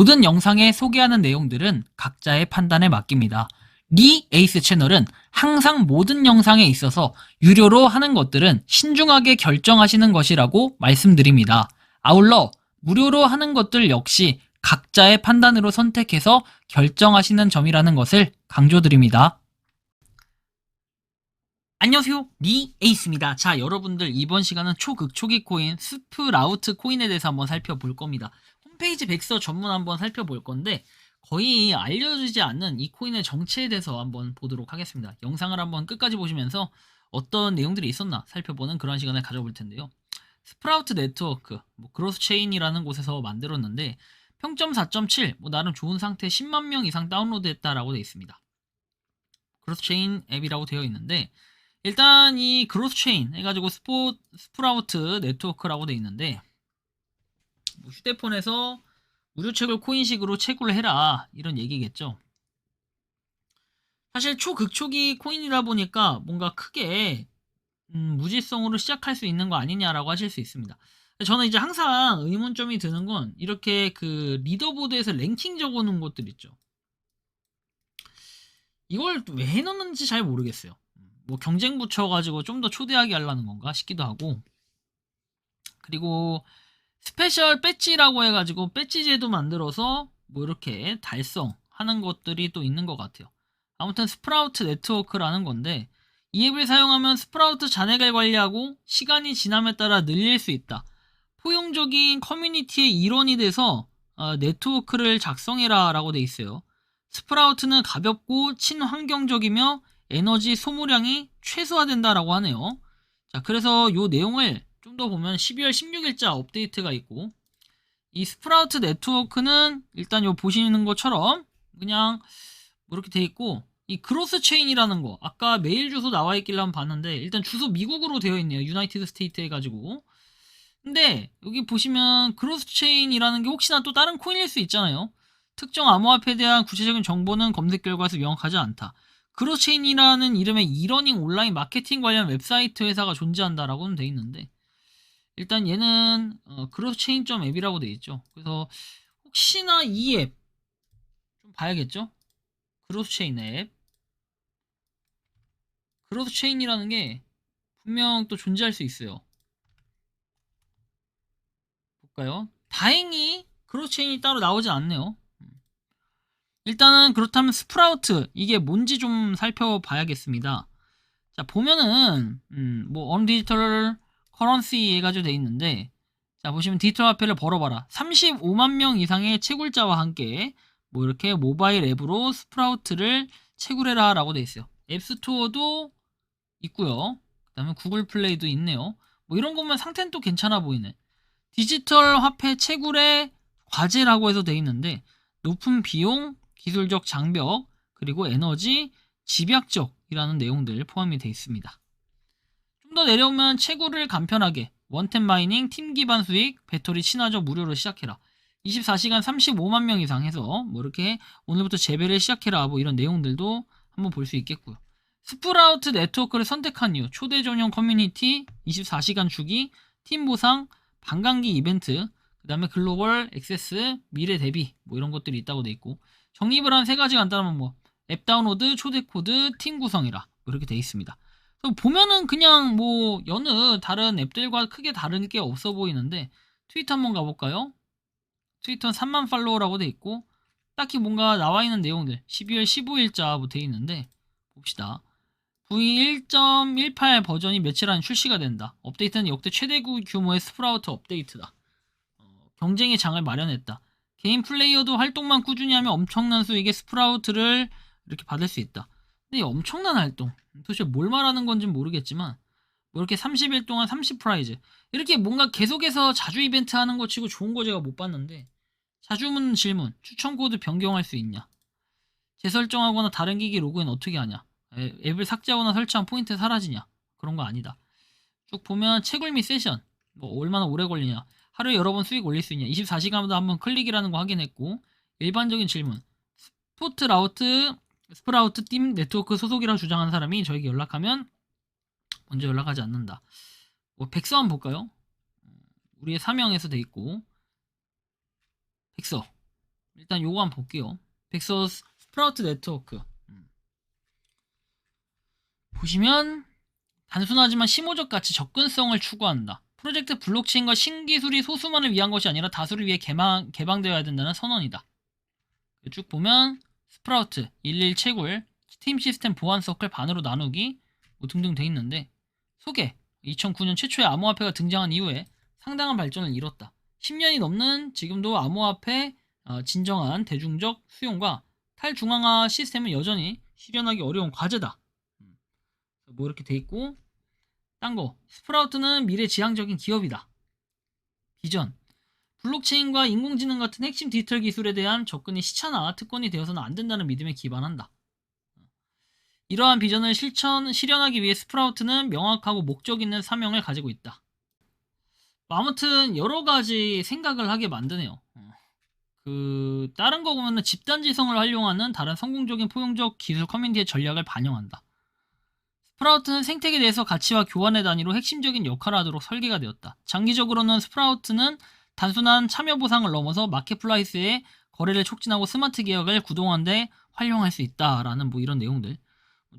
모든 영상에 소개하는 내용들은 각자의 판단에 맡깁니다. 리 에이스 채널은 항상 모든 영상에 있어서 유료로 하는 것들은 신중하게 결정하시는 것이라고 말씀드립니다. 아울러 무료로 하는 것들 역시 각자의 판단으로 선택해서 결정하시는 점이라는 것을 강조드립니다. 안녕하세요, 리 에이스입니다. 자, 여러분들 이번 시간은 초극초기 코인 스프라우트 코인에 대해서 한번 살펴볼 겁니다. 홈페이지 백서 전문 한번 살펴볼 건데 거의 알려지지 않는 이 코인의 정체에 대해서 한번 보도록 하겠습니다. 영상을 한번 끝까지 보시면서 어떤 내용들이 있었나 살펴보는 그런 시간을 가져볼 텐데요. 스프라우트 네트워크, 그로스체인이라는 곳에서 만들었는데 평점 4.7, 나름 좋은 상태 10만 명 이상 다운로드했다라고 되어 있습니다. 크로스체인 앱이라고 되어 있는데 일단 이 크로스체인 해가지고 스프라우트 네트워크라고 되어 있는데 휴대폰에서 무료책을 코인식으로 채굴을 해라 이런 얘기겠죠. 사실 초극초기 코인이다 보니까 뭔가 크게 무지성으로 시작할 수 있는 거 아니냐라고 하실 수 있습니다. 저는 이제 항상 의문점이 드는 건 이렇게 그 리더보드에서 랭킹 적어놓은 것들 있죠. 이걸 왜 해놓는지 잘 모르겠어요. 경쟁 붙여가지고 좀 더 초대하게 하려는 건가 싶기도 하고, 그리고 스페셜 배지라고 해가지고 배지제도 만들어서 이렇게 달성하는 것들이 또 있는 것 같아요. 아무튼 스프라우트 네트워크라는 건데 이 앱을 사용하면 스프라우트 잔액을 관리하고 시간이 지남에 따라 늘릴 수 있다. 포용적인 커뮤니티의 일원이 돼서 네트워크를 작성해라 라고 돼 있어요. 스프라우트는 가볍고 친환경적이며 에너지 소모량이 최소화된다라고 하네요. 자, 그래서 이 내용을 좀 더 보면 12월 16일자 업데이트가 있고, 이 스프라우트 네트워크는 일단 요 보시는 것처럼 그냥 이렇게 돼 있고, 이 크로스 체인이라는 거 아까 메일 주소 나와 있길래 한번 봤는데 일단 주소 미국으로 되어 있네요. 유나이티드 스테이트 해가지고. 근데 여기 보시면 크로스 체인이라는 게 혹시나 또 다른 코인일 수 있잖아요. 특정 암호화폐에 대한 구체적인 정보는 검색 결과에서 명확하지 않다. 크로스체인이라는 이름의 이러닝 온라인 마케팅 관련 웹사이트 회사가 존재한다라고는 돼 있는데 일단 얘는 크로스체인.앱이라고 돼 있죠. 그래서 혹시나 이 앱 좀 봐야겠죠. 크로스체인 앱, 크로스체인이라는 게 분명 또 존재할 수 있어요. 볼까요? 다행히 크로스체인이 따로 나오지 않네요. 일단은 그렇다면 스프라우트 이게 뭔지 좀 살펴봐야겠습니다. 자, 보면은 디지털 커런시 해가지고 돼 있는데, 자, 보시면 디지털 화폐를 벌어봐라. 35만 명 이상의 채굴자와 함께 이렇게 모바일 앱으로 스프라우트를 채굴해라 라고 돼 있어요. 앱스토어도 있고요. 그 다음에 구글 플레이도 있네요. 이런 것만 상태는 또 괜찮아 보이네. 디지털 화폐 채굴의 과제라고 해서 돼 있는데 높은 비용, 기술적 장벽, 그리고 에너지, 집약적이라는 내용들 포함이 되어 있습니다. 좀 더 내려오면 채굴을 간편하게 원템 마이닝, 팀 기반 수익, 배터리 친화적 무료로 시작해라. 24시간 35만 명 이상 해서 이렇게 오늘부터 재배를 시작해라 이런 내용들도 한번 볼 수 있겠고요. 스프라우트 네트워크를 선택한 이유, 초대 전용 커뮤니티, 24시간 주기, 팀 보상, 반감기 이벤트, 그 다음에 글로벌 액세스, 미래 대비 이런 것들이 있다고 돼 있고, 정립을 한 세 가지 간단하면 앱 다운로드, 초대 코드, 팀 구성이라 이렇게 돼 있습니다. 보면은 그냥 여느 다른 앱들과 크게 다른 게 없어 보이는데 트위터 한번 가볼까요? 트위터는 3만 팔로워라고 돼 있고 딱히 뭔가 나와 있는 내용들 12월 15일자부터 돼 있는데 봅시다. V1.18 버전이 며칠 안에 출시가 된다. 업데이트는 역대 최대 규모의 스프라우트 업데이트다. 경쟁의 장을 마련했다. 개인 플레이어도 활동만 꾸준히 하면 엄청난 수익의 스프라우트를 이렇게 받을 수 있다. 근데 이 엄청난 활동 도대체 뭘 말하는 건지 모르겠지만 이렇게 30일 동안 30프라이즈 이렇게 뭔가 계속해서 자주 이벤트 하는 거 치고 좋은 거 제가 못 봤는데, 자주 묻는 질문, 추천 코드 변경할 수 있냐, 재설정하거나 다른 기기 로그인 어떻게 하냐, 앱을 삭제하거나 설치한 포인트 사라지냐, 그런 거 아니다. 쭉 보면 채굴 및 세션 얼마나 오래 걸리냐, 하루에 여러 번 수익 올릴 수 있냐, 24시간마다 한번 클릭이라는 거 확인했고, 일반적인 질문, 스프라우트 팀 네트워크 소속이라고 주장하는 사람이 저에게 연락하면 먼저 연락하지 않는다. 백서 한번 볼까요? 우리의 사명에서 돼 있고 백서 일단 요거 한번 볼게요. 벡서 스프라우트 네트워크. 보시면 단순하지만 심오적 가치 접근성을 추구한다. 프로젝트 블록체인과 신기술이 소수만을 위한 것이 아니라 다수를 위해 개방되어야 된다는 선언이다. 쭉 보면 스프라우트, 11 채굴, 팀 시스템 보안 서클 반으로 나누기 뭐 등등 돼 있는데, 소개 2009년 최초의 암호화폐가 등장한 이후에 상당한 발전을 이뤘다. 10년이 넘는 지금도 암호화폐 진정한 대중적 수용과 탈중앙화 시스템은 여전히 실현하기 어려운 과제다. 뭐 이렇게 돼 있고, 딴 거 스프라우트는 미래지향적인 기업이다. 비전, 블록체인과 인공지능 같은 핵심 디지털 기술에 대한 접근이 시차나 특권이 되어서는 안 된다는 믿음에 기반한다. 이러한 비전을 실현하기 위해 스프라우트는 명확하고 목적 있는 사명을 가지고 있다. 아무튼 여러 가지 생각을 하게 만드네요. 다른 거 보면은 집단지성을 활용하는 다른 성공적인 포용적 기술 커뮤니티의 전략을 반영한다. 스프라우트는 생태계 내에서 가치와 교환의 단위로 핵심적인 역할을 하도록 설계가 되었다. 장기적으로는 스프라우트는 단순한 참여 보상을 넘어서 마켓플레이스의 거래를 촉진하고 스마트 계약을 구동하는 데 활용할 수 있다라는 뭐 이런 내용들.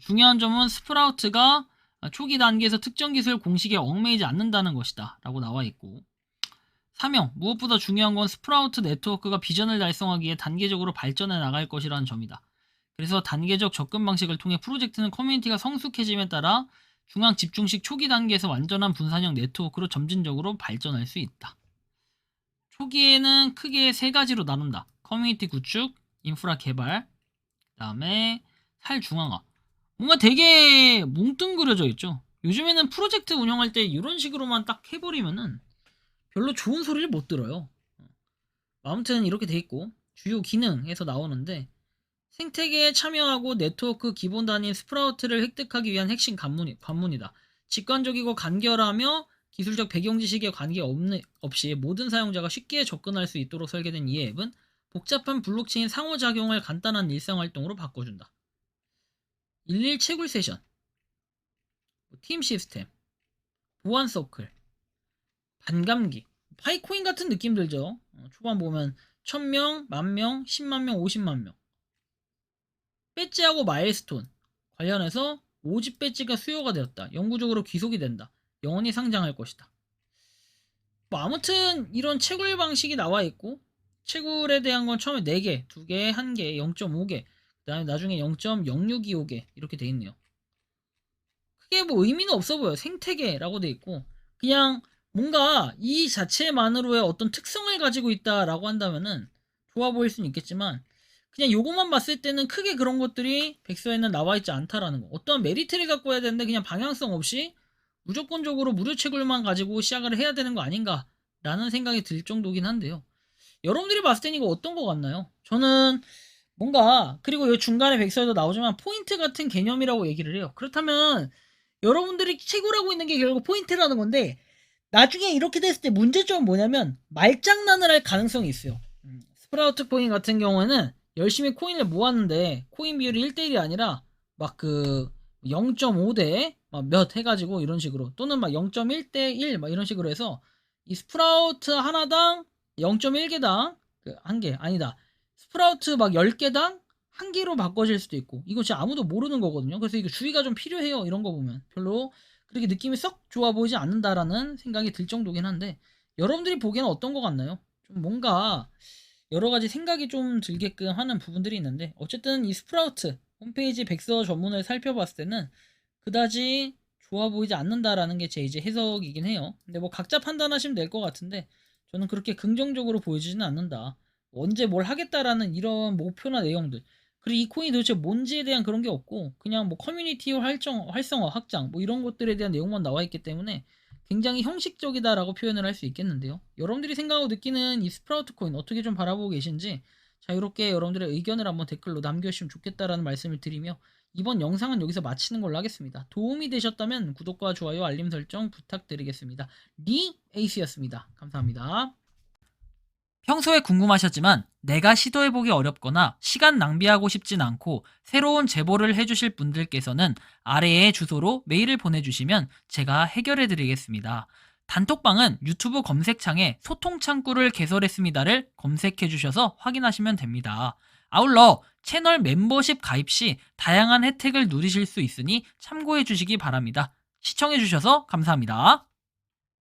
중요한 점은 스프라우트가 초기 단계에서 특정 기술 공식에 얽매이지 않는다는 것이다 라고 나와 있고, 사명, 무엇보다 중요한 건 스프라우트 네트워크가 비전을 달성하기에 단계적으로 발전해 나갈 것이라는 점이다. 그래서 단계적 접근 방식을 통해 프로젝트는 커뮤니티가 성숙해짐에 따라 중앙 집중식 초기 단계에서 완전한 분산형 네트워크로 점진적으로 발전할 수 있다. 초기에는 크게 세 가지로 나눈다. 커뮤니티 구축, 인프라 개발, 그 다음에 탈중앙화. 뭔가 되게 뭉뚱그려져 있죠. 요즘에는 프로젝트 운영할 때 이런 식으로만 딱 해버리면은 별로 좋은 소리를 못 들어요. 아무튼 이렇게 돼 있고, 주요 기능에서 나오는데, 생태계에 참여하고 네트워크 기본 단위인 스프라우트를 획득하기 위한 핵심 관문이다. 직관적이고 간결하며 기술적 배경 지식에 관계없이 모든 사용자가 쉽게 접근할 수 있도록 설계된 이 앱은 복잡한 블록체인 상호작용을 간단한 일상활동으로 바꿔준다. 11 채굴 세션, 팀 시스템, 보안 서클, 반감기, 파이코인 같은 느낌 들죠. 초반 보면 1000명, 10,000명, 100,000명, 500,000명. 배지하고 마일스톤 관련해서 모집 배지가 수요가 되었다. 영구적으로 귀속이 된다. 영원히 상장할 것이다. 뭐 아무튼 이런 채굴 방식이 나와 있고, 채굴에 대한 건 처음에 4개, 2개, 1개, 0.5개, 그 다음에 나중에 0.0625개 이렇게 돼 있네요. 크게 뭐 의미는 없어 보여요. 생태계라고 돼 있고, 그냥 뭔가 이 자체만으로의 어떤 특성을 가지고 있다라고 한다면은 좋아 보일 수는 있겠지만, 그냥 요것만 봤을 때는 크게 그런 것들이 백서에는 나와 있지 않다라는 거. 어떤 메리트를 갖고 해야 되는데 그냥 방향성 없이 무조건적으로 무료 채굴만 가지고 시작을 해야 되는 거 아닌가 라는 생각이 들 정도긴 한데요. 여러분들이 봤을 땐 이거 어떤 거 같나요? 저는 뭔가, 그리고 이 중간에 백서에도 나오지만 포인트 같은 개념이라고 얘기를 해요. 그렇다면 여러분들이 채굴하고 있는 게 결국 포인트라는 건데, 나중에 이렇게 됐을 때 문제점은 뭐냐면 말장난을 할 가능성이 있어요. 스프라우트 코인 같은 경우에는 열심히 코인을 모았는데 코인 비율이 1대1이 아니라 막 0.5대 막 몇 해가지고 이런 식으로, 또는 막 0.1대1 막 이런 식으로 해서 이 스프라우트 하나당 0.1개당 한 개 아니다, 스프라우트 막 10개당 한 개로 바꿔질 수도 있고, 이거 진짜 아무도 모르는 거거든요. 그래서 이거 주의가 좀 필요해요. 이런 거 보면 별로 그렇게 느낌이 썩 좋아 보이지 않는다라는 생각이 들 정도긴 한데, 여러분들이 보기에는 어떤 거 같나요? 좀 뭔가 여러 가지 생각이 좀 들게끔 하는 부분들이 있는데, 어쨌든 이 스프라우트 홈페이지 백서 전문을 살펴봤을 때는 그다지 좋아 보이지 않는다라는 게 제 이제 해석이긴 해요. 근데 뭐 각자 판단하시면 될 것 같은데, 저는 그렇게 긍정적으로 보여지지는 않는다. 언제 뭘 하겠다라는 이런 목표나 내용들, 그리고 이 코인이 도대체 뭔지에 대한 그런 게 없고, 그냥 뭐 커뮤니티 활성화, 확장 뭐 이런 것들에 대한 내용만 나와 있기 때문에 굉장히 형식적이다라고 표현을 할 수 있겠는데요. 여러분들이 생각하고 느끼는 이 스프라우트 코인 어떻게 좀 바라보고 계신지 자유롭게 여러분들의 의견을 한번 댓글로 남겨주시면 좋겠다라는 말씀을 드리며, 이번 영상은 여기서 마치는 걸로 하겠습니다. 도움이 되셨다면 구독과 좋아요, 알림 설정 부탁드리겠습니다. 리 에이스였습니다. 감사합니다. 평소에 궁금하셨지만 내가 시도해보기 어렵거나 시간 낭비하고 싶진 않고 새로운 제보를 해주실 분들께서는 아래의 주소로 메일을 보내주시면 제가 해결해드리겠습니다. 단톡방은 유튜브 검색창에 소통 창구를 개설했습니다를 검색해 주셔서 확인하시면 됩니다. 아울러 채널 멤버십 가입 시 다양한 혜택을 누리실 수 있으니 참고해 주시기 바랍니다. 시청해 주셔서 감사합니다.